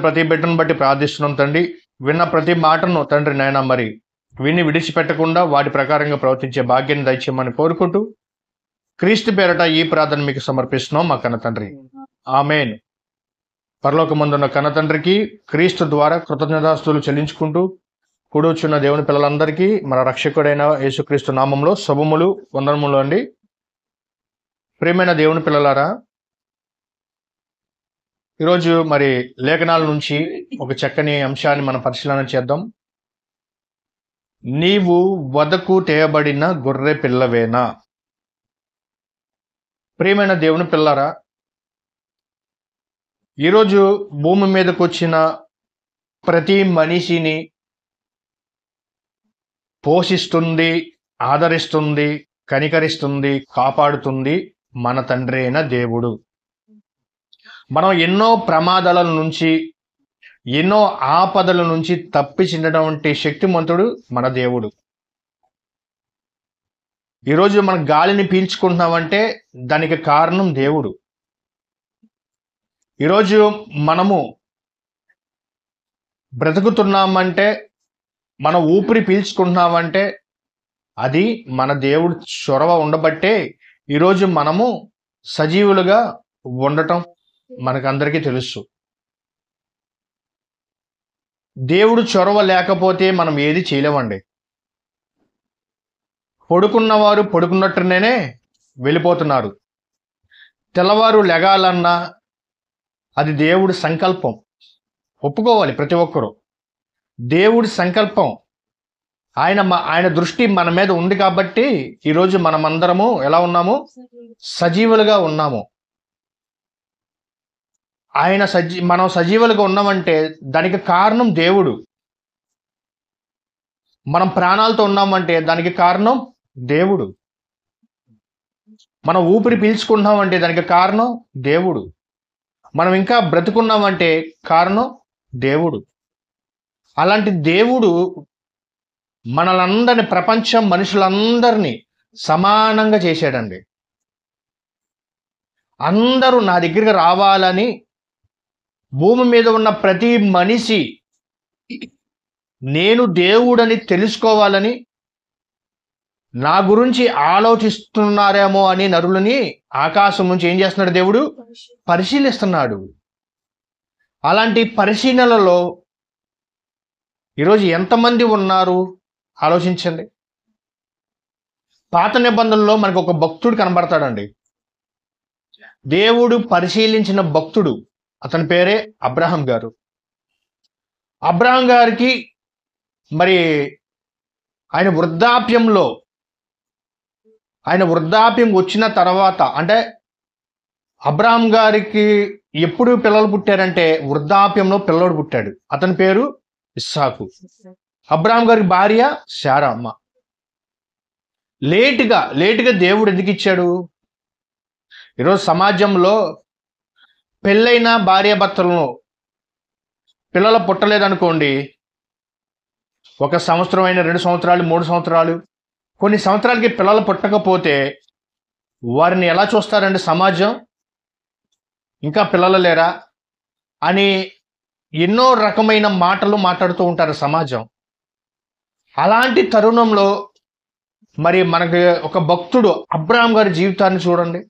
ప్రతి బిడ్డను బట్టి ప్రార్థిస్తున్నాం తండ్రి. విన్న ప్రతి మాటను తండ్రి నాయన మరి విని విడిచిపెట్టకుండా వాటి ప్రకారంగా ప్రవర్తించే భాగ్యాన్ని దయచేయమని కోరుకుంటూ క్రీస్తు పేరట ఈ ప్రార్థన మీకు సమర్పిస్తున్నాం మా కన్న తండ్రి. ఆమేన్. పరలోకమందున్న కన్న తండ్రికి క్రీస్తు ద్వారా కృతజ్ఞతాస్తుతులు చెల్లించుకుంటూ కూడొచ్చున్న దేవుని పిల్లలందరికీ మన రక్షకుడైన యేసుక్రీస్తు నామంలో శుభములు వందనములు అండి. ప్రియమైన దేవుని పిల్లలారా, ఈరోజు మరి లేఖనాల నుంచి ఒక చక్కని అంశాన్ని మనం పరిశీలన చేద్దాం. నీవు వదకు తేయబడిన గొర్రె పిల్లవేనా? ప్రియమైన దేవుని పిల్లలారా, ఈరోజు భూమి మీదకు వచ్చిన ప్రతి మనిషిని పోషిస్తుంది, ఆదరిస్తుంది, కనికరిస్తుంది, కాపాడుతుంది మన తండ్రి అయిన దేవుడు. మనం ఎన్నో ప్రమాదాల నుంచి, ఎన్నో ఆపదల నుంచి తప్పించినటువంటి శక్తిమంతుడు మన దేవుడు. ఈరోజు మన గాలిని పీల్చుకుంటున్నామంటే దానికి కారణం దేవుడు. ఈరోజు మనము బ్రతుకుతున్నామంటే, మన ఊపిరి పీల్చుకుంటున్నామంటే అది మన దేవుడు చొరవ ఉండబట్టే ఈరోజు మనము సజీవులుగా ఉండటం మనకందరికీ తెలుసు. దేవుడు చొరవ లేకపోతే మనం ఏది చేయలేమండి. పడుకున్నవారు పడుకున్నట్టునే వెళ్ళిపోతున్నారు. తెల్లవారు లెగాలన్నా అది దేవుడి సంకల్పం. ఒప్పుకోవాలి ప్రతి ఒక్కరూ. దేవుడి సంకల్పం. ఆయన దృష్టి మన మీద ఉంది కాబట్టి ఈరోజు మనమందరము ఎలా ఉన్నాము? సజీవులుగా ఉన్నాము. మనం సజీవులుగా ఉన్నామంటే దానికి కారణం దేవుడు. మనం ప్రాణాలతో ఉన్నామంటే దానికి కారణం దేవుడు. మనం ఊపిరి పీల్చుకుంటున్నామంటే దానికి కారణం దేవుడు. మనం ఇంకా బ్రతుకున్నామంటే కారణం దేవుడు. అలాంటి దేవుడు మనలందరినీ, ప్రపంచం మనుషులందరినీ సమానంగా చేశాడండి. అందరూ నా దగ్గరికి రావాలని, భూమి మీద ఉన్న ప్రతి మనిషి నేను దేవుడని తెలుసుకోవాలని, నా గురించి ఆలోచిస్తున్నారేమో అని నరులని ఆకాశం నుంచి ఏం చేస్తున్నాడు? దేవుడు పరిశీలిస్తున్నాడు. అలాంటి పరిశీలనలో ఈరోజు ఎంతమంది ఉన్నారు ఆలోచించండి. పాత నిబంధనలో మనకు ఒక భక్తుడు కనబడతాడండి. దేవుడు పరిశీలించిన భక్తుడు. అతని పేరే అబ్రహాం గారు. అబ్రహాం గారికి మరి ఆయన వృద్ధాప్యం వచ్చిన తర్వాత, అంటే అబ్రహాం గారికి ఎప్పుడు పిల్లలు పుట్టారంటే వృద్ధాప్యంలో పిల్లడు పుట్టాడు. అతని పేరు ఇస్సాకు. అబ్రహాం గారికి భార్య శారమ్మ. లేటుగా దేవుడు ఎందుకు ఇచ్చాడు? ఈరోజు సమాజంలో పెళ్ళైన భార్యాభర్తలను పిల్లలు పుట్టలేదనుకోండి, 1 సంవత్సరం అయినా, 2 సంవత్సరాలు, 3 సంవత్సరాలు, కొన్ని సంవత్సరాలకి పిల్లలు పుట్టకపోతే వారిని ఎలా చూస్తారండి సమాజం? ఇంకా పిల్లలు లేరా అని ఎన్నో రకమైన మాటలు మాట్లాడుతూ ఉంటారు సమాజం. అలాంటి తరుణంలో మరి మనకి ఒక భక్తుడు అబ్రహాం గారి జీవితాన్ని చూడండి.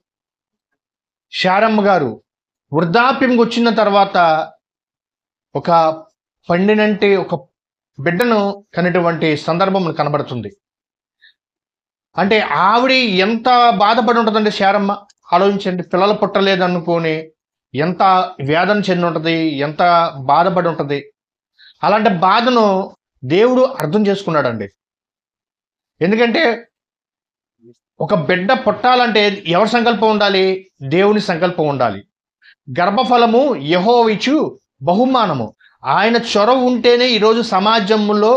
శారమ్మ గారు వృద్ధాప్యంకి వచ్చిన తర్వాత ఒక పండినంటి ఒక బిడ్డను కనేటువంటి సందర్భం కనబడుతుంది. అంటే ఆవిడ ఎంత బాధపడి ఉంటుందంటే శారమ్మ, ఆలోచించండి. పిల్లలు పుట్టలేదు అనుకొని ఎంత వేదన చెంది ఉంటుంది, ఎంత బాధపడి ఉంటుంది. అలాంటి బాధను దేవుడు అర్థం చేసుకున్నాడండి. ఎందుకంటే ఒక బిడ్డ పుట్టాలంటే ఎవరి సంకల్పం ఉండాలి? దేవుని సంకల్పం ఉండాలి. గర్భఫలము యెహోవా ఇచ్చు బహుమానము. ఆయన చొరవ ఉంటేనే ఈరోజు సమాజంలో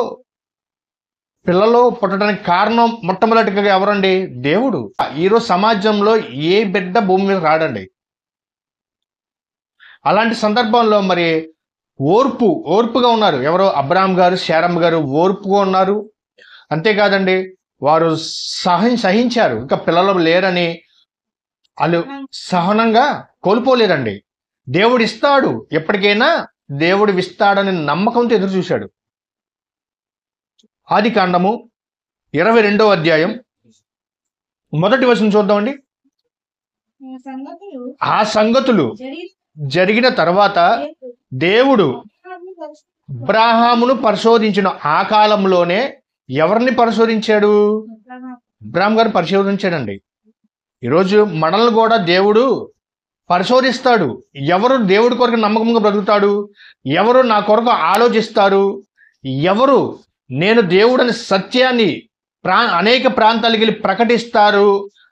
పిల్లలు పుట్టడానికి కారణం మొట్టమొదటిగా ఎవరండి? దేవుడు. ఈరోజు సమాజంలో ఏ బిడ్డ భూమి మీద రాడండి. అలాంటి సందర్భంలో మరి ఓర్పుగా ఉన్నారు. ఎవరో అబ్రహాం గారు, శారమ్మ గారు ఓర్పుగా ఉన్నారు. అంతేకాదండి, వారు సహించారు. ఇంకా పిల్లలు లేరని వాళ్ళు సహనంగా కోల్పోలేదండి. దేవుడు ఇస్తాడు, ఎప్పటికైనా దేవుడు ఇస్తాడని నమ్మకంతో ఎదురు చూశాడు. ఆది కాండము 22వ అధ్యాయం 1వ వచనం చూద్దామండి. ఆ సంగతులు జరిగిన తర్వాత దేవుడు అబ్రాహామును పరిశోధించిన ఆ కాలంలోనే ఎవరిని పరిశోధించాడు? అబ్రాహాం గారిని పరిశోధించాడండి. ఈరోజు మనల్ని కూడా దేవుడు పరిశోధిస్తాడు. ఎవరు దేవుడి కొరకు నమ్మకంగా బ్రతుకుతాడు, ఎవరు నా కొరకు ఆలోచిస్తారు, ఎవరు నేను దేవుడని సత్యాన్ని అనేక ప్రాంతాలకు వెళ్ళి ప్రకటిస్తారు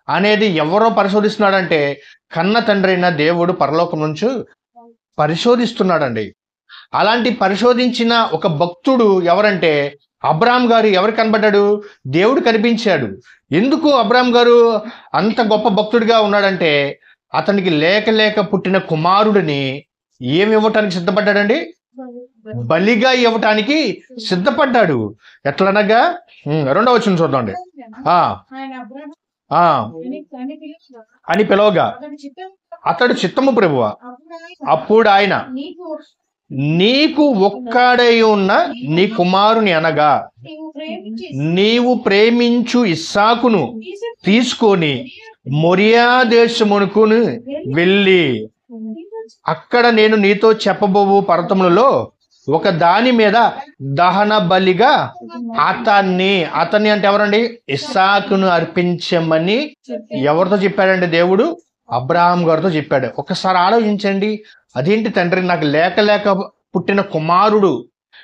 అనేది ఎవరో పరిశోధిస్తున్నాడంటే కన్న తండ్రి అయిన దేవుడు పరలోకం నుంచి పరిశోధిస్తున్నాడండి. అలాంటి పరిశోధించిన ఒక భక్తుడు ఎవరంటే అబ్రాహాం గారు. ఎవరు కనబడ్డాడు? దేవుడు కనిపించాడు. ఎందుకు అబ్రాహాం గారు అంత గొప్ప భక్తుడిగా ఉన్నాడంటే అతనికి లేక పుట్టిన కుమారుడిని ఏమి ఇవ్వటానికి సిద్ధపడ్డాడండి? బలిగా ఇవ్వటానికి సిద్ధపడ్డాడు. ఎట్లనగా 2వ వచనం చూద్దాండి. అని పిలవగా అతడు చిత్తము ప్రభువా. అప్పుడు ఆయన నీకు ఒక్కడై ఉన్న నీ కుమారుని అనగా నీవు ప్రేమించు ఇస్సాకును తీసుకొని మొరియా దేశమునకు వెళ్ళి అక్కడ నేను నీతో చెప్పబోవు పర్వతములలో ఒక దాని మీద దహన బలిగా అతన్ని అంటే ఎవరండి? ఇస్సాకును అర్పించమని ఎవరితో చెప్పాడండి? దేవుడు అబ్రాహాం గారితో చెప్పాడు. ఒకసారి ఆలోచించండి. అదేంటి తండ్రి, నాకు లేక పుట్టిన కుమారుడు,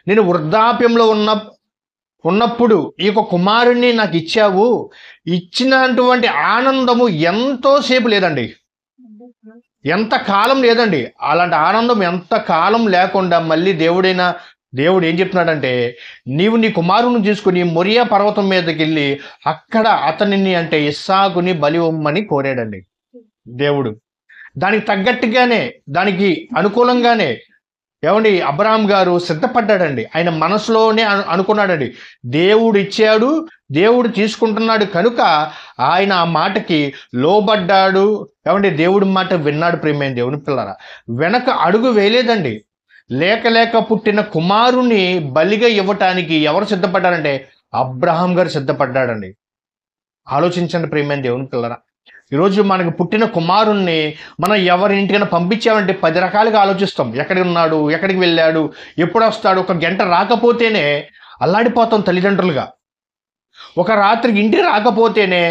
నేను వృద్ధాప్యంలో ఉన్నప్పుడు ఈ యొక్క కుమారుడిని నాకు ఇచ్చావు. ఇచ్చినటువంటి ఆనందము ఎంతో సేపు లేదండి, ఎంత కాలం లేదండి. అలాంటి ఆనందం ఎంత కాలం లేకుండా మళ్ళీ దేవుడు ఏం చెప్తున్నాడంటే నీవు నీ కుమారుని తీసుకుని మొరియా పర్వతం మీదకి వెళ్ళి అక్కడ అతనిని అంటే ఇస్సాకుని బలి ఇవ్వమని కోరాడండి దేవుడు. దానికి తగ్గట్టుగానే, దానికి అనుకూలంగానే ఏమండి అబ్రాహాం గారు సిద్ధపడ్డాడండి. ఆయన మనసులోనే అనుకున్నాడండి. దేవుడు ఇచ్చాడు, దేవుడు తీసుకుంటున్నాడు కనుక ఆయన ఆ మాటకి లోబడ్డాడు. ఏమండి దేవుడి మాట విన్నాడు. ప్రియమైన దేవుని పిల్లరా, వెనక అడుగు వేయలేదండి. లేక పుట్టిన కుమారుని బలిగా ఇవ్వటానికి ఎవరు సిద్ధపడ్డారంటే అబ్రాహాం గారు సిద్ధపడ్డాడండి. ఆలోచించండి ప్రియమైన దేవుని పిల్లరా. ఈరోజు మనకు పుట్టిన కుమారుణ్ణి మనం ఎవరి ఇంటికైనా పంపించామంటే 10 రకాలుగా ఆలోచిస్తాం. ఎక్కడికి ఉన్నాడు, ఎక్కడికి వెళ్ళాడు, ఎప్పుడు వస్తాడు. ఒక గంట రాకపోతేనే అల్లాడిపోతాం తల్లిదండ్రులుగా. ఒక రాత్రికి ఇంటికి రాకపోతేనే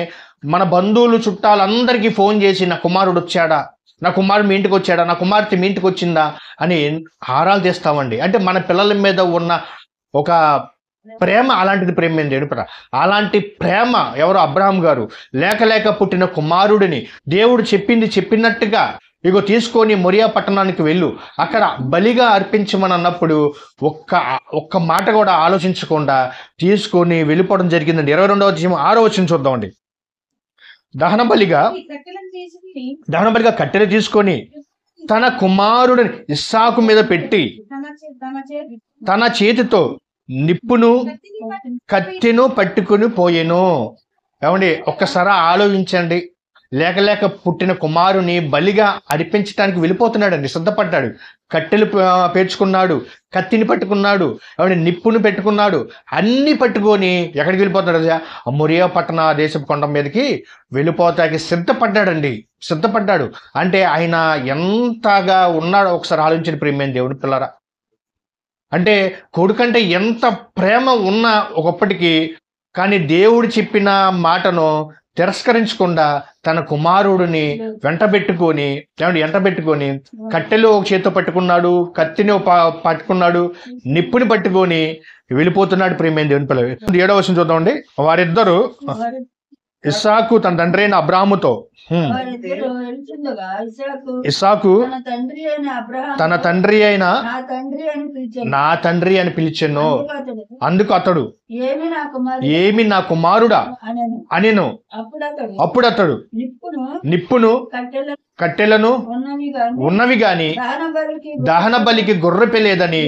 మన బంధువులు చుట్టాలందరికీ ఫోన్ చేసి నా కుమారుడు వచ్చాడా, నా కుమారుడు మీ ఇంటికి వచ్చాడా, నా కుమార్తె మీ ఇంటికి వచ్చిందా అని ఆరాలు తీస్తామండి. అంటే మన పిల్లల మీద ఉన్న ఒక ప్రేమ అలాంటిది. ప్రేమ ఏంటి? అలాంటి ప్రేమ ఎవరు? అబ్రాహాం గారు. లేక పుట్టిన కుమారుడిని దేవుడు చెప్పినట్టుగా ఇగో తీసుకొని మొరియా పట్టణానికి వెళ్ళు, అక్కడ బలిగా అర్పించమని అన్నప్పుడు ఒక్క మాట కూడా ఆలోచించకుండా తీసుకొని వెళ్ళిపోవడం జరిగిందండి. 22వ అధ్యాయం 6వ వచనం చూద్దామండి. దహన బలిగా కట్టెలు తీసుకొని తన కుమారుడిని ఇస్సాకు మీద పెట్టి తన చేతితో నిప్పును కత్తిను పట్టుకుని పోయెను. ఏమండి ఒక్కసారి ఆలోచించండి. లేక పుట్టిన కుమారుని బలిగా అర్పించడానికి వెళ్ళిపోతున్నాడండి. సిద్ధపడ్డాడు. కట్టెలు పేర్చుకున్నాడు, కత్తిని పట్టుకున్నాడు, ఏమంటే నిప్పును పెట్టుకున్నాడు. అన్ని పట్టుకొని ఎక్కడికి వెళ్ళిపోతున్నాడు? మొరియా పట్టణ దేశపు కొండ మీదకి వెళ్ళిపోతాకి సిద్ధపడ్డాడు. అంటే ఆయన ఎంతగా ఉన్నాడో ఒకసారి ఆలోచించిన ప్రియమైన దేవుని పిల్లరా. అంటే కొడుకంటే ఎంత ప్రేమ ఉన్నా ఒకప్పటికి, కానీ దేవుడు చెప్పిన మాటను తిరస్కరించకుండా తన కుమారుడిని వెంటబెట్టుకొని కట్టెలు ఒక చేతితో పట్టుకున్నాడు, కత్తిని పట్టుకున్నాడు, నిప్పుని పట్టుకొని వెళ్ళిపోతున్నాడు. ప్రియమైన దేవుని పిల్లలు. 7వ వచనం చూద్దామండి. వారిద్దరూ ఇస్సాకు తన తండ్రి అయిన అబ్రాహాముతో ఇస్సాకు తన తండ్రి అయిన నా తండ్రి అని పిలిచెను. అందుకు అతడు ఏమి నా కుమారుడా అనెను. అప్పుడు అతడు నిప్పును కట్టెలను ఉన్నవి గాని దహన బలికి గొర్రె లేదని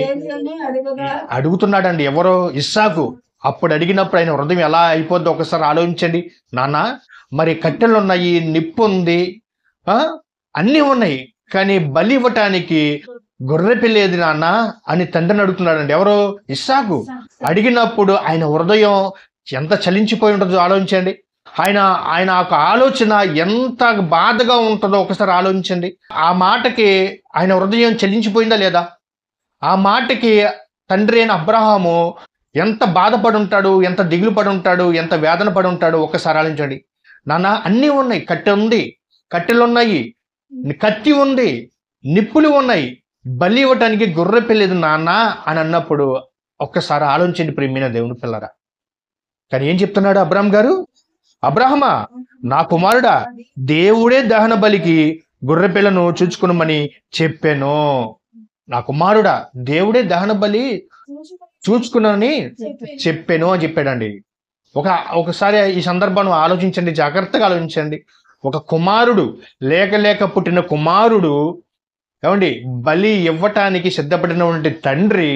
అడుగుతున్నాడండి. ఎవరో? ఇస్సాకు. అప్పుడు అడిగినప్పుడు ఆయన హృదయం ఎలా అయిపోద్దో ఒకసారి ఆలోచించండి. నాన్న, మరి కట్టెలు ఉన్నాయి, నిప్పు ఉంది, అన్నీ ఉన్నాయి, కానీ బలి ఇవ్వటానికి గొర్రె పిల్ల ఏది నాన్న అని తండ్రిని అడుగుతున్నాడండి. ఎవరు? ఇస్సాకు. అడిగినప్పుడు ఆయన హృదయం ఎంత చలించిపోయి ఉంటుందో ఆలోచించండి. ఆయన ఆయన ఒక ఆలోచన ఎంత బాధగా ఉంటుందో ఒకసారి ఆలోచించండి. ఆ మాటకి ఆయన హృదయం చలించిపోయిందా లేదా? ఆ మాటకి తండ్రి అయిన అబ్రహాము ఎంత బాధపడి ఉంటాడు, ఎంత దిగులు పడి ఉంటాడు, ఎంత వేదన పడి ఉంటాడు ఒక్కసారి ఆలోచించండి. నాన్న అన్నీ ఉన్నాయి, కట్టె ఉంది, కట్టెలు ఉన్నాయి, కత్తి ఉంది, నిప్పులు ఉన్నాయి, బలి ఇవ్వటానికి గొర్రె పిల్లేదు నాన్న అని అన్నప్పుడు ఒక్కసారి ఆలోచించండి ప్రియమైన దేవుని పిల్లరా. కానీ ఏం చెప్తున్నాడు అబ్రహాం గారు? అబ్రహమా, నా కుమారుడా, దేవుడే దహన బలికి గొర్రె పిల్లను చూచుకునమని చెప్పాను. నా కుమారుడా, దేవుడే దహన బలి చూచుకునని చెప్పాను అని చెప్పాడండి. ఒకసారి ఈ సందర్భాన్ని ఆలోచించండి, జాగ్రత్తగా ఆలోచించండి. ఒక కుమారుడు లేక పుట్టిన కుమారుడు ఏమండి బలి ఇవ్వటానికి సిద్ధపడినటువంటి తండ్రి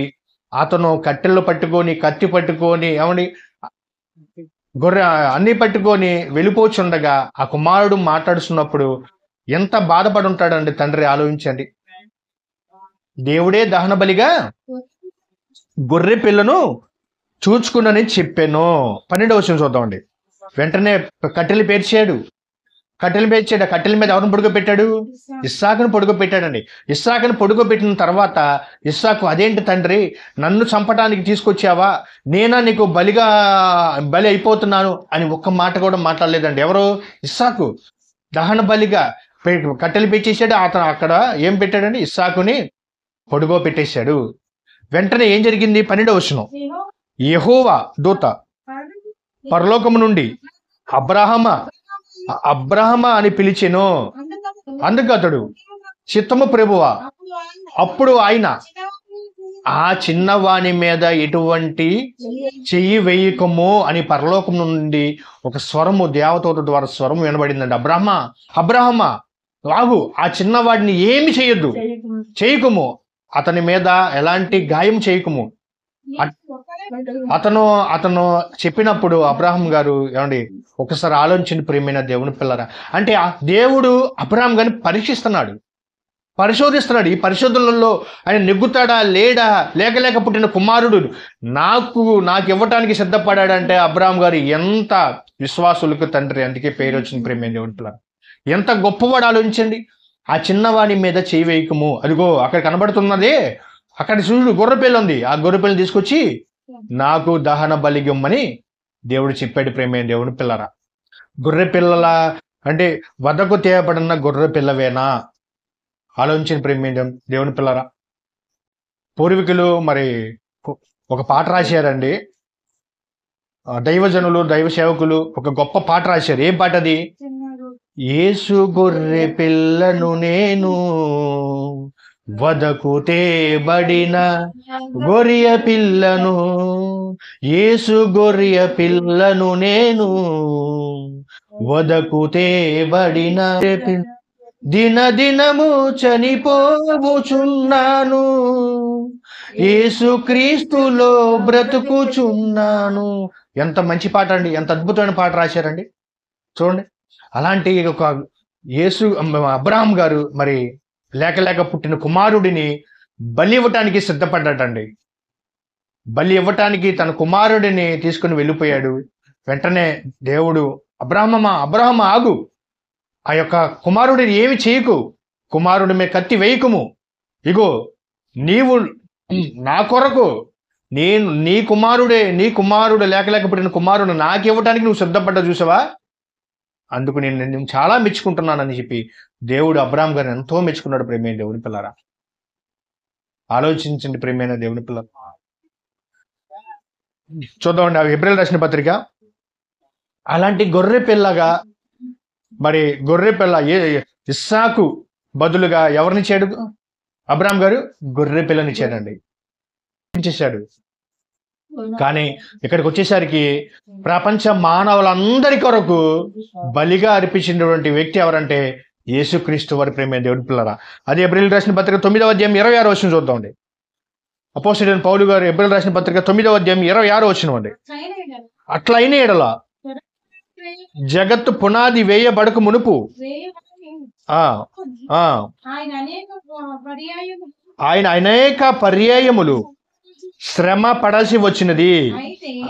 అతను కట్టెలు పట్టుకొని, కత్తి పట్టుకొని, ఏమండి గొర్రె అన్ని పట్టుకొని వెళ్ళిపోచుండగా ఆ కుమారుడు మాట్లాడుతున్నప్పుడు ఎంత బాధపడి ఉంటాడండి తండ్రి, ఆలోచించండి. దేవుడే దహన బలిగా గొర్రె పిల్లను చూచుకునని చెప్పాను. 12వ వచనం చూద్దామండి. వెంటనే కట్టెలు పేర్చాడు. ఆ కట్టెల మీద ఎవరిని పొడుగోబెట్టాడు? ఇస్సాకును పొడుగోబెట్టాడండి. ఇస్సాకును పొడుగోబెట్టిన తర్వాత ఇస్సాకు, అదేంటి తండ్రి, నన్ను చంపడానికి తీసుకొచ్చావా? నేనా నీకు బలి అయిపోతున్నాను అని ఒక్క మాట కూడా మాట్లాడలేదండి. ఎవరు? ఇస్సాకు. దహన బలిగా కట్టెలు పెట్టేశాడు. అతను అక్కడ ఏం పెట్టాడండి? ఇస్సాకుని పొడుగో పెట్టేశాడు. వెంటనే ఏం జరిగింది? 12వ వచనం. యెహోవా దూత పరలోకము నుండి అబ్రహమా అని పిలిచెను. అందుకు అతడు, చిత్తము ప్రభువా. అప్పుడు ఆయన, ఆ చిన్నవాని మీద ఎటువంటి చెయ్యి వేయకము అని పరలోకం నుండి ఒక స్వరము, దేవదూత ద్వారా స్వరం వినబడిందండి. అబ్రహమా రాగు, ఆ చిన్నవాడిని ఏమి చేయకము, అతని మీద ఎలాంటి గాయం చేయకము. అతను చెప్పినప్పుడు అబ్రహాం గారు, ఏమండి ఒకసారి ఆలోచించండి ప్రియమైన దేవుని పిల్లరా. అంటే ఆ దేవుడు అబ్రహాం గారిని పరిశోధిస్తున్నాడు. ఈ పరిశోధనలలో ఆయన నెగ్గుతాడా లేడా, లేక పుట్టిన కుమారుడు నాకు ఇవ్వటానికి సిద్ధపడాడంటే అబ్రహాం గారు ఎంత విశ్వాసులకు తండ్రి, అందుకే పేరు వచ్చింది ప్రియమైన దేవుని పిల్లరా. ఎంత గొప్పవాడు ఆలోచించండి. ఆ చిన్నవాడి మీద చేయి వేయకము. అదిగో అక్కడ కనబడుతున్నదే, అక్కడ చూడు గొర్రెపిల్ల ఉంది. ఆ గొర్రెపిల్లని తీసుకొచ్చి నాకు దహన బలిగిమ్మని దేవుడు చెప్పాడు ప్రేమైన దేవుని పిల్లరా. గొర్రె పిల్లల అంటే వదకు తేయబడిన గొర్రె పిల్లవేనా? ఆలోచించిన ప్రేమైన దేవుని పిల్లరా. పూర్వీకులు మరి ఒక పాట రాశారండి. దైవజనులు, దైవ సేవకులు ఒక గొప్ప పాట రాశారు. ఏం పాట అది? యేసు గొర్రె పిల్లను నేను, వదకు తేబడిన గొర్రె పిల్లను, యేసు గొర్రె పిల్లను నేను, వదకు తేబడిన దినదినము చనిపోవుచున్నాను, యేసు క్రీస్తులో బ్రతుకుచున్నాను. ఎంత మంచి పాట అండి, ఎంత అద్భుతమైన పాట రాశారండి. చూడండి, అలాంటి ఒక యేసు అబ్రహాం గారు మరి లేక పుట్టిన కుమారుడిని బలి ఇవ్వటానికి సిద్ధపడ్డాడండి. బలి ఇవ్వటానికి తన కుమారుడిని తీసుకుని వెళ్ళిపోయాడు. వెంటనే దేవుడు, అబ్రహమ ఆగు, ఆ యొక్క కుమారుడిని ఏమి చేయకు, కుమారుడి మీద కత్తి వేయకుము, ఇగో నీవు నా కొరకు నీ కుమారుడు లేక పుట్టిన కుమారుడు నాకు ఇవ్వటానికి నువ్వు సిద్ధపడ్డా చూసావా, అందుకు నేను చాలా మెచ్చుకుంటున్నానని చెప్పి దేవుడు అబ్రహాం గారిని ఎంతో మెచ్చుకున్నాడు. ప్రేమైన దేవుని పిల్లరా, ఆలోచించండి ప్రేమైన దేవుని పిల్లరా. చూద్దామండి ఆ హెబ్రీయులకు రాసిన పత్రిక. అలాంటి గొర్రె పిల్లగా మరి గొర్రె పిల్ల ఇస్సాకు బదులుగా ఎవరినిచ్చాడు అబ్రహాం గారు? గొర్రె పిల్లనిచ్చాడండి, చేశాడు. కానీ ఇక్కడికి వచ్చేసరికి ప్రపంచ మానవులందరి కొరకు బలిగా అర్పించినటువంటి వ్యక్తి ఎవరంటే యేసుక్రీస్తు వారి. ప్రేమ దేవుడి పిల్లరా, అది హెబ్రీయులకు రాసిన పత్రిక 9వ అధ్యాయం 26వ వచనం చూద్దామండి. అపోస్తలుడైన పౌలు గారు హెబ్రీయులకు రాసిన పత్రిక 9వ అధ్యాయం 26వ వచనం అండి. అట్లా అయిన ఎడల జగత్తు పునాది వేయబడక మునుపు ఆయన అనేక పర్యాయములు శ్రమ పడాల్సి వచ్చినది.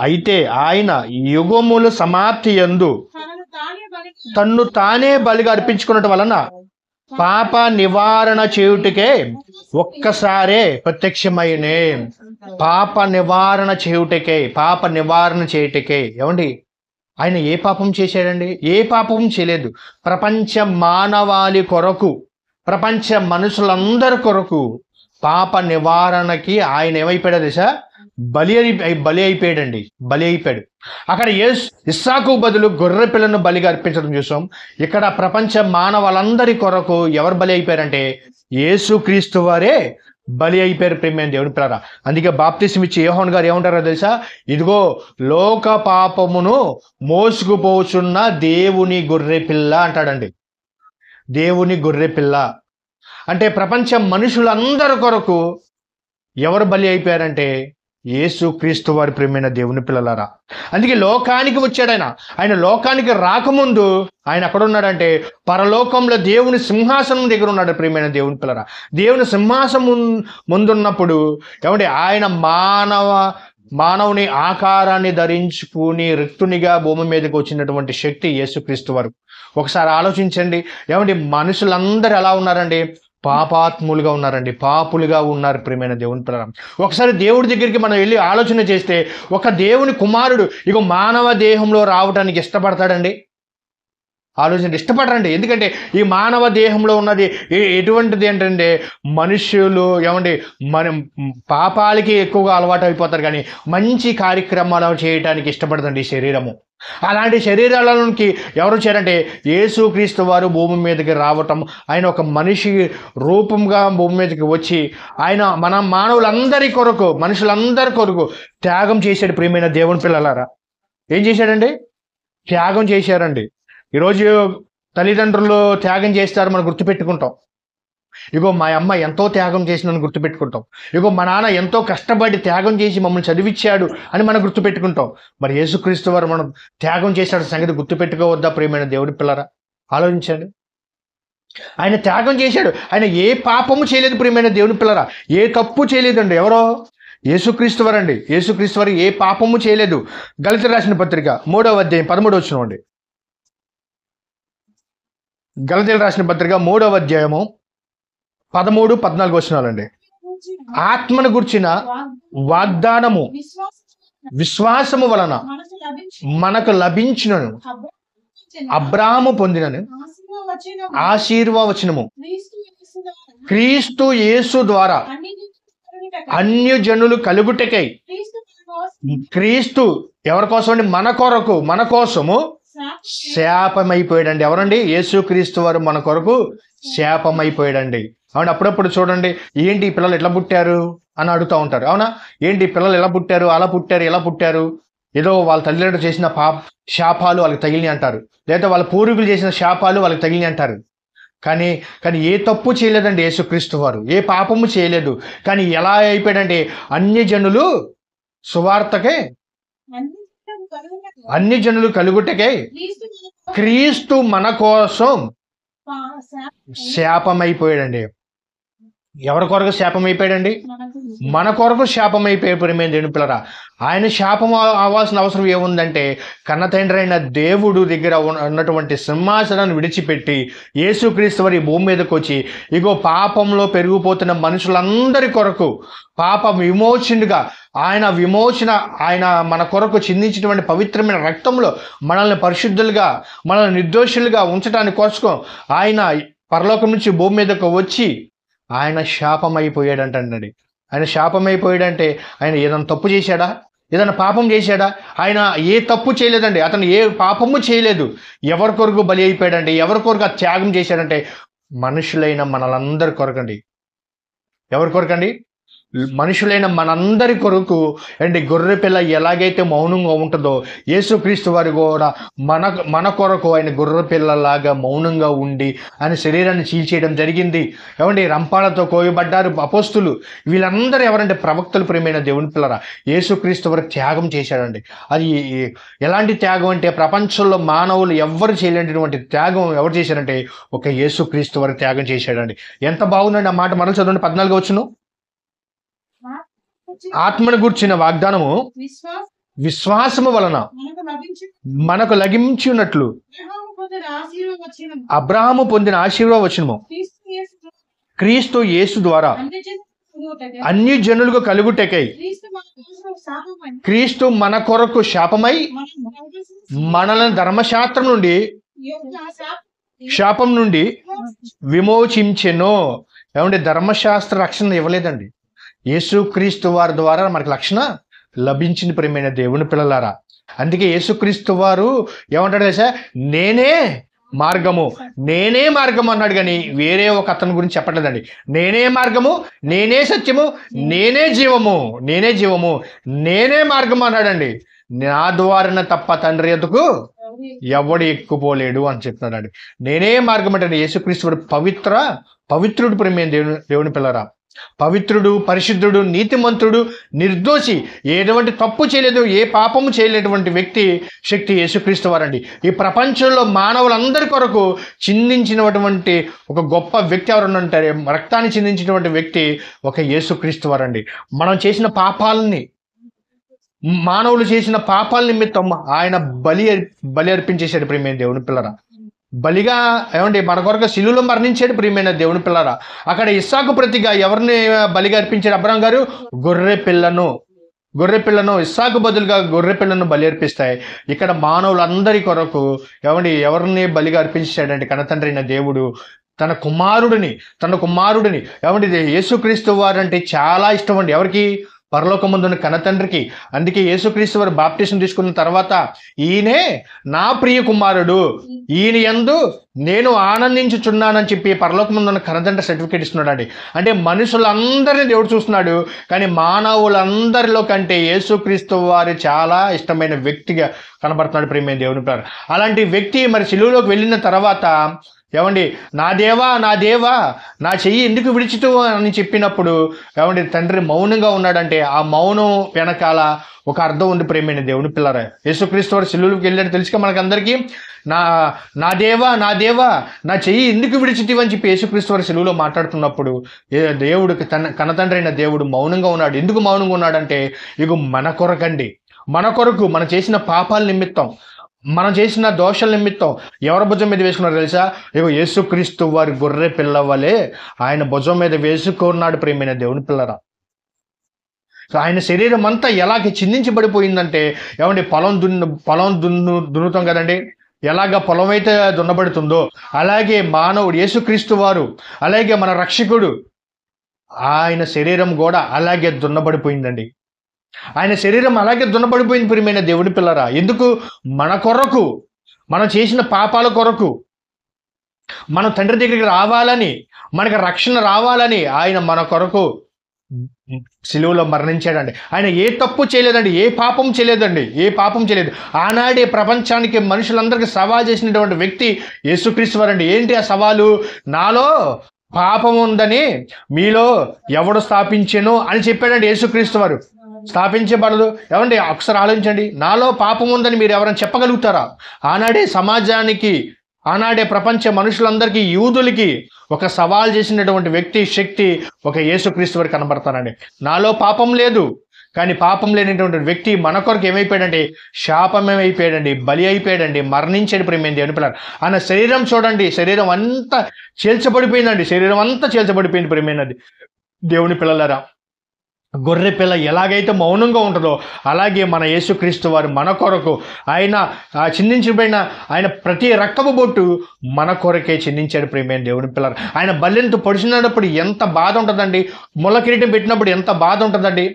అయితే ఆయన యుగములు సమాప్తి యందు తన్ను తానే బలిగా అర్పించుకున్నట్టు వలన పాప నివారణ చేయుటకే ఒక్కసారే ప్రత్యక్షమైనే. పాప నివారణ చేయుటకే ఏమండి, ఆయన ఏ పాపం చేశాడండి? ఏ పాపం చేయలేదు. ప్రపంచ మానవాళి కొరకు, ప్రపంచ మనుషులందరి కొరకు పాప నివారణకి ఆయన ఏమైపోయాడు తెలుసా? బలి అయిపోయాడు. అక్కడ ఇస్సాకు బదులు గొర్రె పిల్లను బలిగా అర్పించడం చూసాం. ఇక్కడ ప్రపంచ మానవాళ్ళందరి కొరకు ఎవరు బలి అయిపోయారంటే యేసుక్రీస్తు వారే బలి అయిపోయారు. ప్రేమైన దేవుని పిల్లరా, అందుకే బాప్తిస్మ ఇచ్చి యోహాను గారు ఏమంటారో తెలుసా? ఇదిగో లోక పాపమును మోసుకుపోచున్న దేవుని గొర్రె పిల్ల అంటాడండి. దేవుని గొర్రె పిల్ల అంటే ప్రపంచ మనుషులందరి కొరకు ఎవరు బలి అయిపోయారంటే యేసుక్రీస్తు వారి ప్రియమైన దేవుని పిల్లలారా. అందుకే లోకానికి వచ్చాడు ఆయన లోకానికి రాకముందు ఆయన ఎక్కడ ఉన్నాడంటే పరలోకంలో దేవుని సింహాసనం దగ్గర ఉన్నాడు. ప్రియమైన దేవుని పిల్లరా, దేవుని సింహాసనం ముందున్నప్పుడు ఏమంటే ఆయన మానవుని ఆకారాన్ని ధరించుకుని రిక్తునిగా భూమి మీదకి వచ్చినటువంటి శక్తి యేసుక్రీస్తు వారు. ఒకసారి ఆలోచించండి, ఏమంటే మనుషులందరూ ఎలా ఉన్నారండి? పాపాత్ములుగా ఉన్నారండి, పాపులుగా ఉన్నారు. ప్రియమైన దేవుని పిల్లరా, ఒకసారి దేవుడి దగ్గరికి మనం వెళ్ళి ఆలోచన చేస్తే ఒక దేవుని కుమారుడు ఇక మానవ దేహంలో రావడానికి ఇష్టపడతాడండి? ఇష్టపడరండి. ఎందుకంటే ఈ మానవ దేహంలో ఉన్నది ఎటువంటిది ఏంటంటే మనుష్యులు ఏమండి పాపాలకి ఎక్కువగా అలవాటు అయిపోతారు, కానీ మంచి కార్యక్రమాలు చేయడానికి ఇష్టపడదండి ఈ శరీరము. అలాంటి శరీరాలలోకి ఎవరు వచ్చారంటే యేసుక్రీస్తు వారు భూమి మీదకి రావటం, ఆయన ఒక మనిషి రూపంగా భూమి మీదకి వచ్చి ఆయన మన మనుషులందరి కొరకు త్యాగం చేశాడు. ప్రియమైన దేవుని పిల్లలారా, ఏం చేశాడండి? త్యాగం చేశారండి. ఈరోజు తల్లిదండ్రులు త్యాగం చేస్తారు, మనం గుర్తుపెట్టుకుంటాం. ఇగో మా అమ్మ ఎంతో త్యాగం చేసిందని గుర్తుపెట్టుకుంటాం. ఇగో మా నాన్న ఎంతో కష్టపడి త్యాగం చేసి మమ్మల్ని చదివించాడు అని మనం గుర్తుపెట్టుకుంటాం. మరి యేసుక్రీస్తు వారు మనం త్యాగం చేశాడు సంగతి గుర్తుపెట్టుకోవద్దా? ప్రియమైన దేవుడి పిల్లరా, ఆలోచించండి. ఆయన త్యాగం చేశాడు. ఆయన ఏ పాపము చేయలేదు. ప్రియమైన దేవుని పిల్లరా, ఏ తప్పు చేయలేదండి. ఎవరో యేసుక్రీస్తు వారు అండి. యేసుక్రీస్తు వారు ఏ పాపము చేయలేదు. గలతీయులకు రాసిన పత్రిక 3వ అధ్యాయం 13వ వచనం అండి. గలతీయులకు రాసిన పత్రిక 3వ అధ్యాయము 13, 14 వచనాలండి. ఆత్మను గుర్చిన వాగ్దానము విశ్వాసము వలన మనకు లభించినను అబ్రాహాము పొందినను ఆశీర్వచనము క్రీస్తు యేసు ద్వారా అన్యజనులు కలుగుటకై. క్రీస్తు ఎవరి కోసం అండి? మన కోసము శాపమైపోయాడండి. ఎవరండి? యేసుక్రీస్తు వారు మన కొరకు శాపమైపోయాడండి. అవును, అప్పుడప్పుడు చూడండి, ఏంటి ఈ పిల్లలు ఎట్లా పుట్టారు అని అడుగుతూ ఉంటారు. అవునా, ఏంటి పిల్లలు ఎలా పుట్టారు, అలా పుట్టారు, ఎలా పుట్టారు? ఏదో వాళ్ళ తల్లిదండ్రులు చేసిన శాపాలు వాళ్ళకి తగిలిని అంటారు, లేదా వాళ్ళ పూర్వీకులు చేసిన శాపాలు వాళ్ళకి తగిలిని అంటారు. కానీ ఏ తప్పు చేయలేదండి యేసుక్రీస్తు వారు, ఏ పాపము చేయలేదు. కానీ ఎలా అయిపోయాడంటే అన్యజనులు సువార్తకే, అన్యజనులు కలుగుటకై క్రీస్తు మన కోసం శాపమైపోయాడండి. ఎవరి కొరకు శాపమైపోయాడండి? మన కొరకు శాపమైపోయే ప్రియమైన దేవుని పిల్లరా, ఆయన శాపం అవ్వాల్సిన అవసరం ఏముందంటే కన్న తండ్రి అయిన దేవుడు దగ్గర ఉన్నటువంటి సింహాసనాన్ని విడిచిపెట్టి యేసుక్రీస్తు వారి భూమి మీదకి వచ్చి ఇగో పాపంలో పెరిగిపోతున్న మనుషులందరి కొరకు పాప విమోచనగా ఆయన మన కొరకు చిందించినటువంటి పవిత్రమైన రక్తంలో మనల్ని పరిశుద్ధులుగా, మనల్ని నిర్దోషులుగా ఉంచడానికి కోసం ఆయన పరలోకం నుంచి భూమి మీదకు వచ్చి ఆయన శాపమైపోయాడంటండి. ఆయన శాపమైపోయాడంటే ఆయన ఏదైనా తప్పు చేశాడా? ఏదైనా పాపం చేశాడా? ఆయన ఏ తప్పు చేయలేదండి. అతను ఏ పాపము చేయలేదు. ఎవరి కొరకు బలి అయిపోయాడంటే, ఎవరి కొరకు త్యాగం చేశాడంటే మనుషులైన మనలందరి కొరకండి. ఎవరి కొరకండి? మనుషులైన మనందరి కొరకు అండ్ గొర్రె పిల్ల ఎలాగైతే మౌనంగా ఉంటుందో యేసుక్రీస్తు వారు కూడా మన కొరకు ఆయన గొర్రె పిల్లలాగా మౌనంగా ఉండి ఆయన శరీరాన్ని చీల్చేయడం జరిగింది. ఏమండి, రంపాలతో కోయబడ్డారు అపోస్తులు. వీళ్ళందరూ ఎవరంటే ప్రవక్తలు, ప్రియమైన దేవుని పిల్లరా. యేసుక్రీస్తు వారు త్యాగం చేశాడండి. అది ఎలాంటి త్యాగం అంటే ప్రపంచంలో మానవులు ఎవ్వరు చేయలేనటువంటి త్యాగం ఎవరు చేశారంటే ఒక యేసుక్రీస్తు వారు త్యాగం చేశాడండి. ఎంత బాగుందండి ఆ మాట. మరల చదవండి 14 వచనం. ఆత్మను గూర్చిన వాగ్దానము విశ్వాసము వలన మనకు లభించినట్లు అబ్రహాము పొందిన ఆశీర్వచనము క్రీస్తు యేసు ద్వారా అన్ని జనులకు కలుగుటకై క్రీస్తు మన కొరకు శాపమై మనల్ని శాపం నుండి విమోచించెను. ఏమంటే ధర్మశాస్త్ర రక్షణ ఇవ్వలేదండి, యేసుక్రీస్తు వారి ద్వారా మనకు రక్షణ లభించింది. ప్రియమైన దేవుని పిల్లలారా, అందుకే యేసుక్రీస్తు వారు ఏమంటాడు తెలుసా, నేనే మార్గము అన్నాడు. కానీ వేరే ఒక అతని గురించి చెప్పట్లేదండి. నేనే మార్గము, నేనే సత్యము, నేనే జీవము, నేనే మార్గము అన్నాడండి. నా ద్వారాన తప్ప తండ్రి ఎదుకు ఎవడు ఎక్కుపోలేడు అని చెప్తున్నాడండి. నేనే మార్గం అంటే యేసుక్రీస్తు పవిత్రుడు. ప్రియమైన దేవుని పిల్లరా, పవిత్రుడు, పరిశుద్ధుడు, నీతిమంతుడు, నిర్దోషి, ఎటువంటి తప్పు చేయలేదు, ఏ పాపము చేయలేటువంటి శక్తి యేసుక్రీస్తు వారండి. ఈ ప్రపంచంలో మానవులందరి కొరకు చిందించినటువంటి ఒక గొప్ప వ్యక్తి ఎవరన్నా ఉంటారే, రక్తాన్ని చిందించినటువంటి వ్యక్తి ఒక యేసుక్రీస్తు వారండి. మనం చేసిన పాపాలని, మానవులు చేసిన పాపాల నిమిత్తం ఆయన బలి అర్పించేశాడు. ప్రియమైన దేవుని పిల్లరా, బలిగా ఏమండి మన కొరకు శిలువలో మరణించాడు. ప్రియమైన దేవుని పిల్లరా, అక్కడ ఇస్సాకు ప్రతిగా ఎవరిని బలిగా అర్పించాడు అబ్రహాం గారు? గొర్రె పిల్లను ఇస్సాకు బదులుగా గొర్రె పిల్లను బలి అర్పిస్తాయి. ఇక్కడ మానవులందరి కొరకు ఎవరిని బలిగా అర్పించాడంటే కనతండ్రి అయిన దేవుడు తన కుమారుడిని ఏమండి యేసుక్రీస్తు వారు అంటే చాలా ఇష్టం అండి. ఎవరికి? పరలోకమందున్న కనతండ్రికి. అందుకే యేసుక్రీస్తు వారు బాప్టిజం తీసుకున్న తర్వాత ఈయనే నా ప్రియ కుమారుడు, ఈయన యందు నేను ఆనందించుచున్నానని చెప్పి పరలోకమందున్న కనతండ్రి సర్టిఫికేట్ ఇస్తున్నాడు. అంటే మనుషులందరినీ దేవుడు చూస్తున్నాడు, కానీ మానవులందరిలో కంటే యేసుక్రీస్తు వారు చాలా ఇష్టమైన వ్యక్తిగా కనబడుతున్నాడు. ప్రియమైన దేవుని ప్రేమ. అలాంటి వ్యక్తి మరి సిలువలోకి వెళ్ళిన తర్వాత నా దేవా నా చెయ్యి ఎందుకు విడిచితు అని చెప్పినప్పుడు తండ్రి మౌనంగా ఉన్నాడంటే ఆ మౌనం వెనకాల ఒక అర్థం ఉంది. ప్రియమైన దేవుని పిల్లరా, యేసుక్రీస్తు వారు సిలువలోకి వెళ్ళాడు తెలుసుగా మనకందరికీ. నా దేవా నా చెయ్యి ఎందుకు విడిచితివి అని చెప్పి యేసుక్రీస్తు వారు సిలువలో మాట్లాడుతున్నప్పుడు దేవుడికి కనతండ్రి అయిన దేవుడు మౌనంగా ఉన్నాడు. ఎందుకు మౌనంగా ఉన్నాడంటే ఇక మన కొరకు మనం చేసిన పాపాల నిమిత్తం, మనం చేసిన దోషాల నిమిత్తం ఎవరి భుజం మీద వేసుకున్నారు తెలుసా? యేసుక్రీస్తు వారి గొర్రె పిల్లవలే ఆయన భుజం మీద వేసుకున్నాడు. ప్రియమైన దేవుని పిల్లరా, ఆయన శరీరం అంతా ఎలాగ చిందించబడిపోయిందంటే పొలం దున్నుతాం కదండి, ఎలాగ పొలం అయితే దున్నబడుతుందో అలాగే మానవుడు యేసుక్రీస్తు వారు, అలాగే మన రక్షకుడు, ఆయన శరీరం కూడా అలాగే దున్నబడిపోయిందండి. ఆయన శరీరం అలాగే దున్నబడిపోయింది. ప్రియమైన దేవుని పిల్లరా, ఎందుకు? మన కొరకు, మనం చేసిన పాపాల కొరకు, మనం తండ్రి దగ్గరికి రావాలని, మనకు రక్షణ రావాలని ఆయన మన కొరకు సిలువలో మరణించాడండి. ఆయన ఏ తప్పు చేయలేదండి, ఏ పాపం చేయలేదు. ఆనాడే ప్రపంచానికి మనుషులందరికీ సవాల్ చేసినటువంటి వ్యక్తి యేసుక్రీస్తు వారండి. ఏంటి ఆ సవాలు? నాలో పాపం ఉందని మీలో ఎవడు స్థాపించెను అని చెప్పాడండి యేసుక్రీస్తు వారు. స్థాపించబడదు. ఒకసారి ఆలోచించండి, నాలో పాపం ఉందని మీరు ఎవరైనా చెప్పగలుగుతారా? ఆనాడే సమాజానికి, ఆనాడే ప్రపంచ మనుషులందరికీ, యూదులకి ఒక సవాల్ చేసినటువంటి వ్యక్తి, శక్తి ఒక యేసుక్రీస్తు వారు కనబడతారండి. నాలో పాపం లేదు, కానీ పాపం లేనటువంటి వ్యక్తి మన కొరకు ఏమైపోయాడంటే శాపమేమైపోయాడండి, బలి అయిపోయాడండి, మరణించాడు. ప్రియమైన దేవుని పిల్లలు, ఆయన శరీరం చూడండి, శరీరం అంతా చీల్చబడిపోయింది. ప్రియమైనది దేవుని పిల్లలారా, గొర్రె పిల్ల ఎలాగైతే మౌనంగా ఉంటుందో అలాగే మన యేసుక్రీస్తు వారు మన కొరకు ఆయన చిందించబడిన ఆయన ప్రతి రక్తపు బొట్టు మన కొరకే చిందించాడు. ప్రియమైన దేవుని పిల్లలు, ఆయన బల్లెంతో పొడిచినప్పుడు ఎంత బాధ ఉంటుందండి, ముళ్ళ కిరీటం పెట్టినప్పుడు ఎంత బాధ ఉంటుందండి,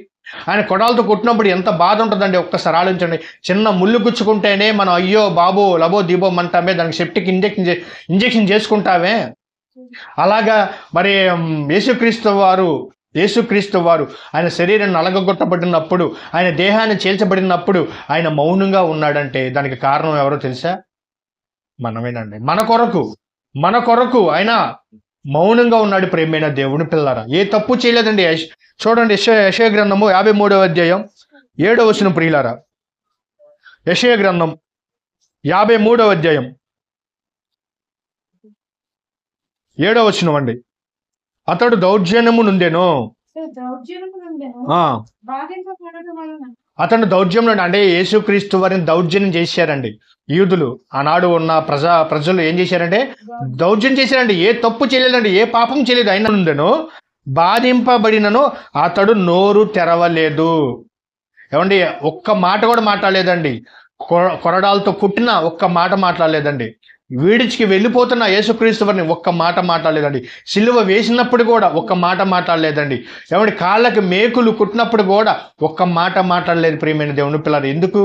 ఆయన కొడాలతో కొట్టినప్పుడు ఎంత బాధ ఉంటుందండి. ఒక్కసారి ఆలోచించండి. చిన్న ముళ్ళు గుచ్చుకుంటేనే మనం అయ్యో బాబో లబో దీబో అంటామే, దానికి సెప్టిక్ ఇంజెక్షన్ చేసుకుంటామే. అలాగా మరి యేసుక్రీస్తు వారు యేసుక్రీస్తు వారు ఆయన శరీరం నలగొట్టబడినప్పుడు, ఆయన దేహాన్ని చీల్చబడినప్పుడు ఆయన మౌనంగా ఉన్నాడంటే దానికి కారణం ఎవరో తెలుసా? మనమేనండి. మన కొరకు ఆయన మౌనంగా ఉన్నాడు. ప్రేమైన దేవుని పిల్లరా, ఏ తప్పు చేయలేదండి. చూడండి, యెషయా గ్రంథము 53వ అధ్యాయం 7వ వచనం ప్రియులారా. యెషయా గ్రంథం 53వ అధ్యాయం 7వ వచనం అండి. అతడు దౌర్జన్యము నుండెను. అతను దౌర్జన్యం అంటే యేసుక్రీస్తు వారిని దౌర్జన్యం చేశారండి యూదులు. ఆనాడు ఉన్న ప్రజలు ఏం చేశారంటే దౌర్జన్యం చేశారండి. ఏ తప్పు చేయలేదండి, ఏ పాపం చేయలేదు. అయినా నుండెను, బాధింపబడినను అతడు నోరు తెరవలేదు. ఏమండి, ఒక్క మాట కూడా మాట్లాడలేదండి. కొరడాలతో కుట్టిన ఒక్క మాట మాట్లాడలేదండి. వీడిచికి వెళ్ళిపోతున్న యేసుక్రీస్తు వారిని ఒక్క మాట మాట్లాడలేదండి. సిలువ వేసినప్పుడు కూడా ఒక్క మాట మాట్లాడలేదండి. ఏమండి, కాళ్ళకి మేకులు కుట్టినప్పుడు కూడా ఒక్క మాట మాట్లాడలేదు. ప్రియమైన దేవుని పిల్లలు, ఎందుకు?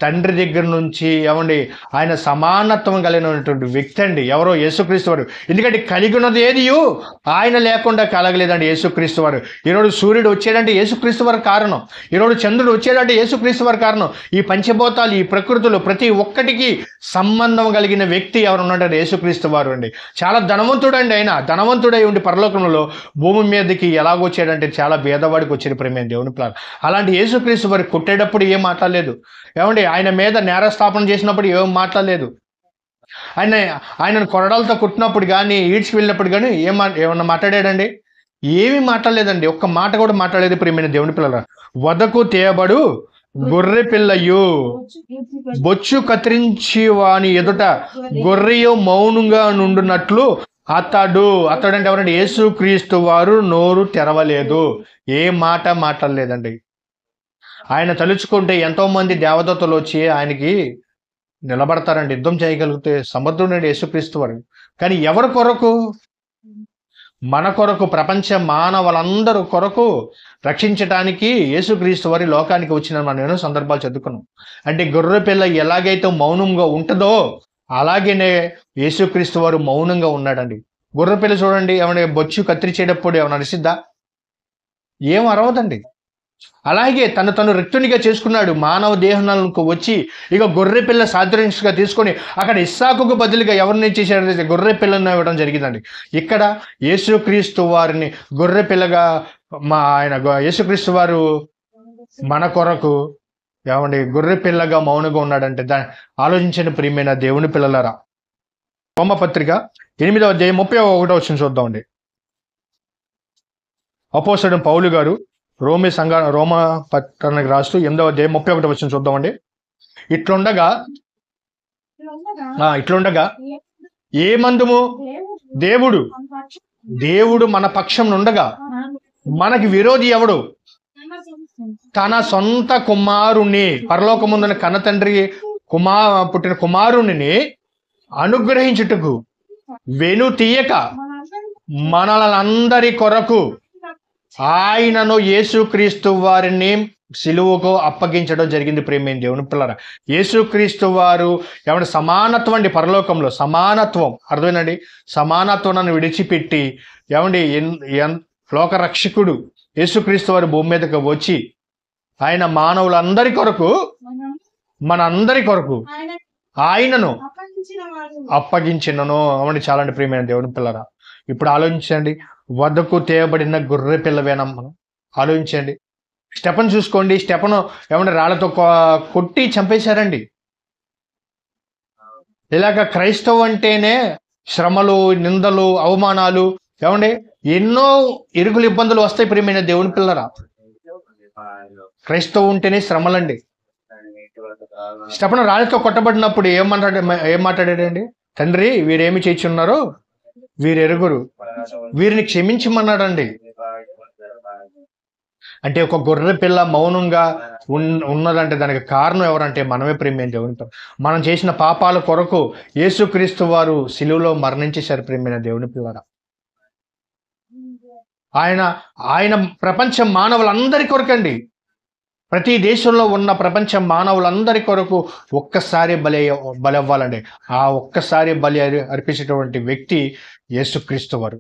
తండ్రి దగ్గర నుంచి ఏమండి ఆయన సమానత్వం కలిగినటువంటి వ్యక్తి అండి. ఎవరో? యేసుక్రీస్తు వారు. ఎందుకంటే కలిగి ఉన్నది ఏదియు ఆయన లేకుండా కలగలేదండి యేసుక్రీస్తు వారు. ఈరోజు సూర్యుడు వచ్చాడంటే యేసుక్రీస్తు వారి కారణం. ఈరోజు చంద్రుడు వచ్చాడంటే యేసుక్రీస్తు వారి కారణం. ఈ పంచభూతాలు, ఈ ప్రకృతులు ప్రతి ఒక్కటికి సంబంధం కలిగిన వ్యక్తి ఎవరు ఉన్నాడంటే యేసుక్రీస్తు వారు అండి. చాలా ధనవంతుడు అండి. ఆయన ధనవంతుడై ఉండి పరలోకంలో భూమి మీదకి ఎలాగొచ్చాడంటే చాలా భేదవాడికి వచ్చాడు. ప్రేమైన దేవుని పిల్లలు, అలాంటి యేసుక్రీస్తు వారు కొట్టేటప్పుడు ఏం మాట్లాడలేదు. ఏమండి, ఆయన మీద నేరస్థాపన చేసినప్పుడు ఏం మాట్లాడలేదు. ఆయనను కొరడాలతో కుట్టినప్పుడు కానీ, ఈడ్చుకు వెళ్ళినప్పుడు కానీ ఏమన్నా మాట్లాడాడండి? ఏమీ మాట్లాడలేదండి. ఒక్క మాట కూడా మాట్లాడలేదు. ప్రియమైన దేవుని పిల్లల, వదకు తేబడు గొర్రె పిల్లయు బొచ్చు కత్తిరించి వాని ఎదుట గొర్రెయు మౌనంగా నుండునట్లు అతడు అంటే ఎవరండి? యేసుక్రీస్తు వారు నోరు తెరవలేదు. ఏ మాట మాట్లాడలేదండి. ఆయన తలుచుకుంటే ఎంతో మంది దేవదూతలు వచ్చి ఆయనకి నిలబడతారండి. యుద్ధం చేయగలిగితే సమర్థుడండి యేసుక్రీస్తు వారు. కానీ ఎవరి కొరకు? మన కొరకు, ప్రపంచ మానవులందరూ కొరకు రక్షించటానికి యేసుక్రీస్తు వారి లోకానికి వచ్చిన మనం ఎన్నో సందర్భాలు చదువుకున్నాం. అంటే గొర్రె పిల్ల ఎలాగైతే మౌనంగా ఉంటుందో అలాగేనే యేసుక్రీస్తు వారు మౌనంగా ఉన్నాడండి. గొర్రె పిల్ల చూడండి, ఏమైనా బొచ్చు కత్తిరించేటప్పుడు ఏమైనా అరిసిద్దా? ఏం అరవదండి. అలాగే తను రిక్తునిగా చేసుకున్నాడు. మానవ దేహాలకు వచ్చి ఇక గొర్రె పిల్ల సాదృశ్యంగా తీసుకొని అక్కడ ఇస్సాకుకు బదులుగా ఎవరిని చేశారు? గొర్రె పిల్లను ఇవ్వడం జరిగిందండి. ఇక్కడ యేసుక్రీస్తు వారిని గొర్రె పిల్లగా యేసుక్రీస్తు వారు మన కొరకు ఏమండి గొర్రె పిల్లగా మౌనంగా ఉన్నాడంటే ఆలోచించండి ప్రియమైన దేవుని పిల్లలరా. రోమపత్రిక 8వ అధ్యాయం 31వ వచనం చూద్దామండి. అపోస్తలుడైన పౌలు గారు రోమ పట్టణానికి రాస్తూ 8వ అధ్యాయం 31వ వచనం చూద్దామండి. ఇట్లుండగా ఏమందుము దేవుడు మన పక్షం నుండగా మనకి విరోధి ఎవడు? తన సొంత కుమారుణ్ణి, పరలోకముందున కన్న తండ్రి పుట్టిన కుమారుణ్ణి అనుగ్రహించుటకు వెను తీయక మనలందరి కొరకు ఆయనను యేసుక్రీస్తు వారిని సిలువకు అప్పగించడం జరిగింది. ప్రేమైన దేవుని పిల్లరా, యేసుక్రీస్తు వారు ఏమంటే సమానత్వం అండి. పరలోకంలో సమానత్వం అర్థమేనండి. సమానత్వాన్ని విడిచిపెట్టి ఏమండి లోకరక్షకుడు యేసుక్రీస్తు వారు భూమి మీదకి వచ్చి ఆయన మానవులందరి కొరకు, మనందరి కొరకు ఆయనను అప్పగించినను. అవునండి, చాలండి ప్రియమైన దేవుని పిల్లరా. ఇప్పుడు ఆలోచించండి, వద్దకు తేయబడిన గొర్రె పిల్లవేనా మనం? ఆలోచించండి. స్టెఫన్ చూసుకోండి, స్టెఫను ఏమంటే రాళ్లతో కొట్టి చంపేశారండి. ఇలాగ క్రైస్తవం అంటేనే శ్రమలు, నిందలు, అవమానాలు, ఏమండి ఎన్నో ఇరుగులు ఇబ్బందులు వస్తాయి. ప్రియమైన దేవుని పిల్లరా, క్రైస్తవం ఉంటేనే శ్రమలండి. స్టెఫను రాళ్లతో కొట్టబడినప్పుడు ఏం మాట్లాడాడండి? తండ్రి, వీరేమి చేయుచున్నారో వీరు ఎరుగురు, వీరిని క్షమించమన్నాడండి. అంటే ఒక గొర్రె పిల్ల మౌనంగా ఉన్నదంటే దానికి కారణం ఎవరంటే మనమే. ప్రేమైన దేవుని పిల్ల, మనం చేసిన పాపాల కొరకు యేసుక్రీస్తు వారు సిలువలో మరణించేశారు. ప్రేమైన దేవుని పిల్లరా, ఆయన ప్రపంచ మానవులందరి కొరకండి. ప్రతి దేశంలో ఉన్న ప్రపంచ మానవులందరి కొరకు ఒక్కసారి బలి అవ్వాలండి. ఆ ఒక్కసారి బలి అర్పించేటువంటి వ్యక్తి యేసుక్రీస్తు వారు.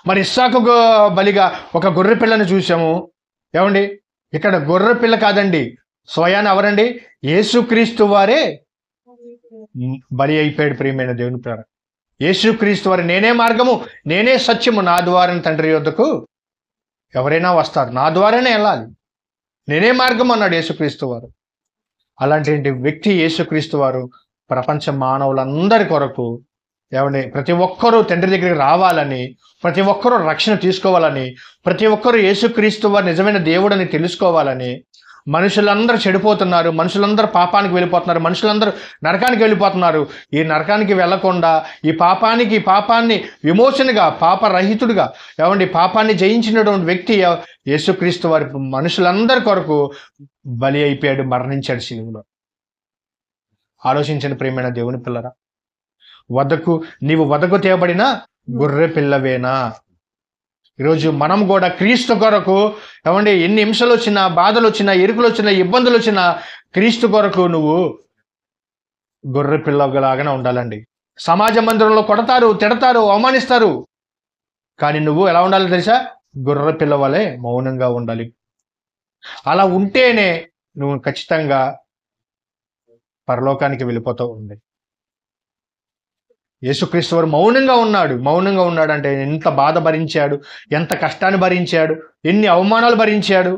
మరి ఇస్సాకు బలిగా ఒక గొర్రె పిల్లని చూసాము. ఏమండి, ఇక్కడ గొర్రె పిల్ల కాదండి, స్వయాన్ని ఎవరండి? యేసుక్రీస్తు వారే బలి అయిపోయాడు. ప్రియమైన దేవుని ప్రేమ, యేసుక్రీస్తు వారు నేనే మార్గము, నేనే సత్యము, నా ద్వారానే తండ్రి యొద్దకు ఎవరైనా వస్తారు, నా ద్వారానే వెళ్ళాలి, నేనే మార్గం అన్నాడు యేసుక్రీస్తు వారు. అలాంటి వ్యక్తి యేసుక్రీస్తు వారు ప్రపంచ మానవులందరి కొరకు ఏమండి ప్రతి ఒక్కరూ తండ్రి దగ్గరికి రావాలని, ప్రతి ఒక్కరూ రక్షణ తీసుకోవాలని, ప్రతి ఒక్కరూ యేసుక్రీస్తు వారు నిజమైన దేవుడని తెలుసుకోవాలని. మనుషులందరూ చెడిపోతున్నారు, మనుషులందరూ పాపానికి వెళ్ళిపోతున్నారు, మనుషులందరూ నరకానికి వెళ్ళిపోతున్నారు. ఈ నరకానికి వెళ్లకుండా ఈ పాపాన్ని విమోచనగా, పాపరహితుడిగా ఏమండి పాపాన్ని జయించినటువంటి వ్యక్తి యేసుక్రీస్తు వారి మనుషులందరి కొరకు బలి అయిపోయాడు, మరణించాడు శిలువలో. ఆలోచించండి ప్రియమైన దేవుని పిల్లరా, నీవు వదకు తేబడిన గొర్రె పిల్లవేనా? ఈరోజు మనం కూడా క్రీస్తు కొరకు ఏమండి ఎన్ని హింసలు వచ్చినా, బాధలు వచ్చినా, ఎరుకులు వచ్చినా, ఇబ్బందులు వచ్చినా క్రీస్తు కొరకు నువ్వు గొర్రె పిల్లలాగానే ఉండాలండి. సమాజ మందిరంలో కొడతారు, తిడతారు, అవమానిస్తారు, కానీ నువ్వు ఎలా ఉండాలో తెలుసా? గొర్రె పిల్ల వలె మౌనంగా ఉండాలి. అలా ఉంటేనే నువ్వు ఖచ్చితంగా పరలోకానికి వెళ్ళిపోతూ ఉంది. యేసుక్రీస్తు వారు మౌనంగా ఉన్నాడు అంటే ఎంత బాధ భరించాడు, ఎంత కష్టాన్ని భరించాడు, ఎన్ని అవమానాలు భరించాడు,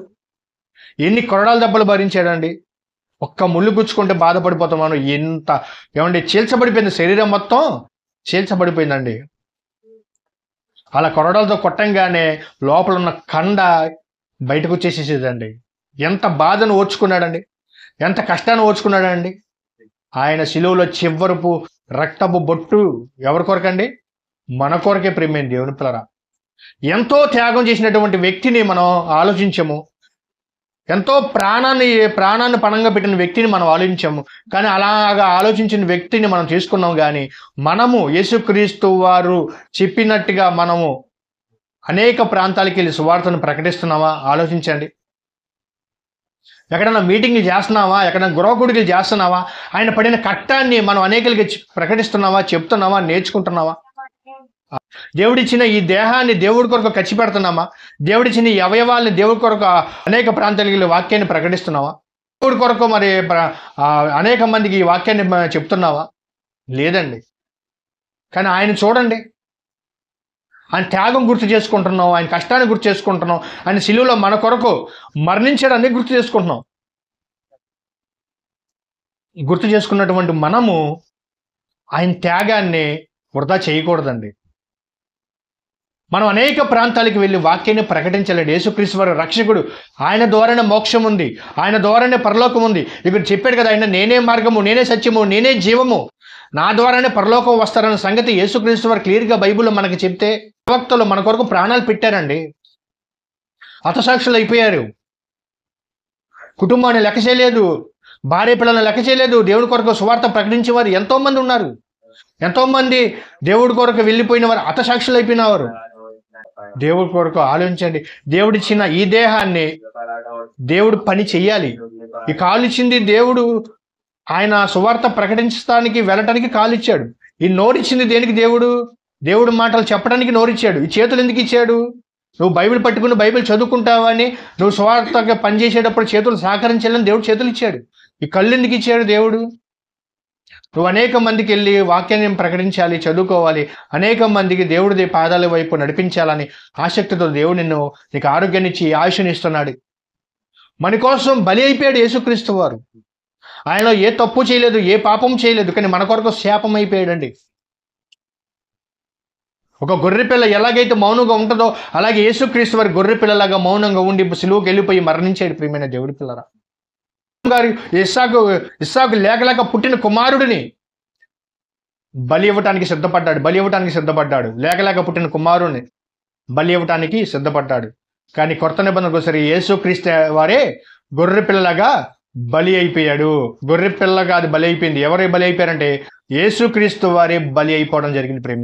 ఎన్ని కొరడాల దెబ్బలు భరించాడండి. ఒక్క ముళ్ళు గుచ్చుకుంటే బాధపడిపోతాం మనం. ఎంత ఏమండి చీల్చబడిపోయింది, శరీరం మొత్తం చీల్చబడిపోయిందండి. అలా కొరడాలతో కొట్టంగానే లోపల ఉన్న కండ బయటకు వచ్చేసేసేదండి. ఎంత బాధను ఓర్చుకున్నాడండి, ఎంత కష్టాన్ని ఓర్చుకున్నాడండి. ఆయన శిలువలో చివరపు రక్తపు బొట్టు ఎవరి కొరకండి? మన కొరకే. ప్రియమైన దేవుని పిల్లరా, ఎంతో త్యాగం చేసినటువంటి వ్యక్తిని మనం ఆలోచించము, ఎంతో ప్రాణాన్ని పణంగా పెట్టిన వ్యక్తిని మనం ఆలోచించాము. కానీ అలాగా ఆలోచించిన వ్యక్తిని మనం తీసుకున్నాం. కానీ మనము యేసుక్రీస్తు వారు చెప్పినట్టుగా మనము అనేక ప్రాంతాలకి వెళ్ళి సువార్తను ప్రకటిస్తున్నామా? ఆలోచించండి. ఎక్కడైనా మీటింగ్లు చేస్తున్నావా? ఎక్కడైనా గృహకుడికి చేస్తున్నావా? ఆయన పడిన కష్టాన్ని మనం అనేకలకి ప్రకటిస్తున్నావా, చెప్తున్నావా, నేర్చుకుంటున్నావా? దేవుడిచ్చిన ఈ దేహాన్ని దేవుడి కొరకు ఖర్చు పెడుతున్నామా? దేవుడిచ్చిన ఈ అవయవాల్ని దేవుడి కొరకు అనేక ప్రాంతాలకి వాక్యాన్ని ప్రకటిస్తున్నావా? దేవుడి కొరకు మరి అనేక మందికి ఈ వాక్యాన్ని చెప్తున్నావా? లేదండి. కానీ ఆయన చూడండి, ఆయన త్యాగం గుర్తు చేసుకుంటున్నాం, ఆయన కష్టాన్ని గుర్తు చేసుకుంటున్నాం, ఆయన శిలువలో మన కొరకు మరణించడాన్ని గుర్తు చేసుకుంటున్నాం. గుర్తు చేసుకున్నటువంటి మనము ఆయన త్యాగాన్ని వృధా చేయకూడదండి. మనం అనేక ప్రాంతాలకు వెళ్ళి వాక్యాన్ని ప్రకటించాలండి. యేసుక్రీస్తు వారు రక్షకుడు, ఆయన ద్వారానే మోక్షం ఉంది, ఆయన ద్వారానే పరలోకం ఉంది. ఇక్కడ చెప్పాడు కదా, ఆయన నేనే మార్గము, నేనే సత్యము, నేనే జీవము, నా ద్వారానే పరలోకం వస్తారన్న సంగతి యేసుక్రీస్తు వారు క్లియర్గా బైబిల్లో మనకి చెప్తే ప్రవక్తలు మన కొరకు ప్రాణాలు పెట్టారండి. హతసాక్షులు అయిపోయారు. కుటుంబాన్ని లెక్క చేయలేదు, భార్య పిల్లలను లెక్క చేయలేదు, దేవుడి కొరకు సువార్త ప్రకటించే వారు ఎంతో మంది ఉన్నారు. ఎంతో మంది దేవుడి కొరకు వెళ్ళిపోయిన వారు హతసాక్షులు అయిపోయినవారు. దేవుడి కొరకు ఆలోచించండి. దేవుడిచ్చిన ఈ దేహాన్ని దేవుడు పని చెయ్యాలి. ఈ కాలు ఇచ్చింది దేవుడు, ఆయన సువార్త ప్రకటించడానికి వెళ్ళటానికి కాలు ఇచ్చాడు. ఈ నోరిచ్చింది దేనికి? దేవుడు మాటలు చెప్పడానికి నోరిచ్చాడు. ఈ చేతులు ఎందుకు ఇచ్చాడు? నువ్వు బైబిల్ పట్టుకుని బైబిల్ చదువుకుంటావని, నువ్వు సువార్తగా పనిచేసేటప్పుడు చేతులు సహకరించాలని దేవుడు చేతులు ఇచ్చాడు. ఈ కళ్ళు ఎందుకు ఇచ్చాడు దేవుడు? నువ్వు అనేక మందికి వెళ్ళి వాక్యాన్ని ప్రకటించాలి, చదువుకోవాలి, అనేక మందికి దేవుడి పాదాల వైపు నడిపించాలని ఆసక్తితో దేవుడు నీకు ఆరోగ్యాన్ని ఇచ్చి ఆయుష్ని ఇస్తున్నాడు. మన కోసం బలి అయిపోయాడు యేసుక్రీస్తు వారు. ఆయన ఏ తప్పు చేయలేదు, ఏ పాపం చేయలేదు, కానీ మన కొరకు శాపం అయిపోయాడండి. ఒక గొర్రెపిల్ల ఎలాగైతే మౌనంగా ఉంటుందో అలాగే యేసుక్రీస్తు వారి గొర్రెపిల్లలాగా మౌనంగా ఉండి సిలువకి వెళ్ళిపోయి మరణించాడు. ప్రియమైన దేవుడి పిల్లరా, గారు ఇస్సాకు లేక పుట్టిన కుమారుడిని బలి ఇవ్వటానికి సిద్ధపడ్డాడు. లేక పుట్టిన కుమారుడిని బలి ఇవ్వటానికి సిద్ధపడ్డాడు. కానీ కొత్త నిబంధనకు ఒకసారి యేసుక్రీస్తు వారే గొర్రెపిల్లలాగా బలి అయిపోయాడు. గొర్రెపిల్లగా అది బలి అయిపోయింది. ఎవరు బలి అయిపోయారంటే యేసుక్రీస్తు వారే బలి అయిపోవడం జరిగింది. ప్రేమ